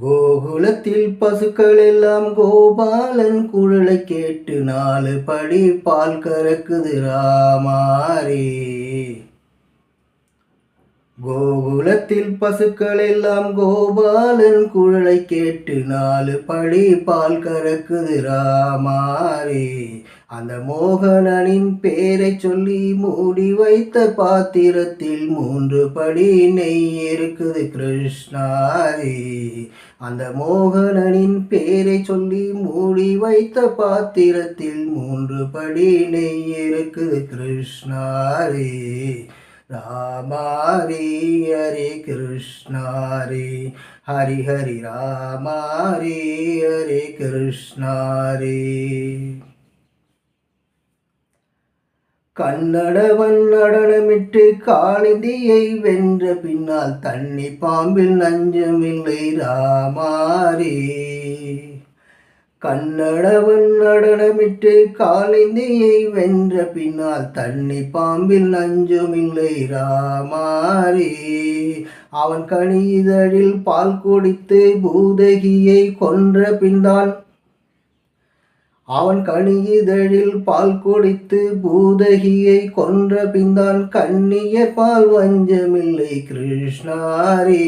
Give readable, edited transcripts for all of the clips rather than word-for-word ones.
கோகுலத்தில் பசுக்கள் எல்லாம் கோபாலன் குரலை கேட்டு 4 படி பால் கறக்குது ராமாரே. கோகுலத்தில் பசுக்கள் எல்லாம் கோபாலன் குரலை கேட்டு 4 படி பால் கறக்குது ராமாரே. அந்த மோகனனின் பேரை சொல்லி மூடி வைத்த பாத்திரத்தில் 3 படி நெய் இருக்குது கிருஷ்ணாரே. அந்த மோகனனின் பேரை சொல்லி மூடி வைத்த பாத்திரத்தில் 3 படி நெய் இருக்குது கிருஷ்ணாரே. ராமாரே ஹரே கிருஷ்ணாரே, ஹரி ஹரி ராமாரே ஹரே கிருஷ்ணாரே. கன்னடவன் நடனமிட்டு காளிதியை வென்ற பின்னால் தண்ணி பாம்பில் நஞ்சமில்லை ராமாரே. கன்னடவன் நடனமிட்டு காளிந்தியை வென்ற பின்னால் தண்ணி பாம்பில் நஞ்சுமில்லை ராமாரே. அவன் கனிதழில் பால் குடித்து பூதகியை கொன்ற பின்னால் அவன் கனிதழில் பால் குடித்து பூதகியை கொன்ற பின்தான் கண்ணியர் பால் வஞ்சமில்லை கிருஷ்ணாரே.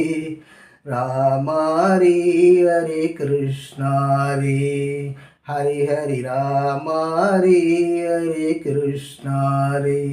ராமாரே ஹரே கிருஷ்ணாரே, ஹரி ஹரி ராமாரே ஹரே கிருஷ்ணாரே.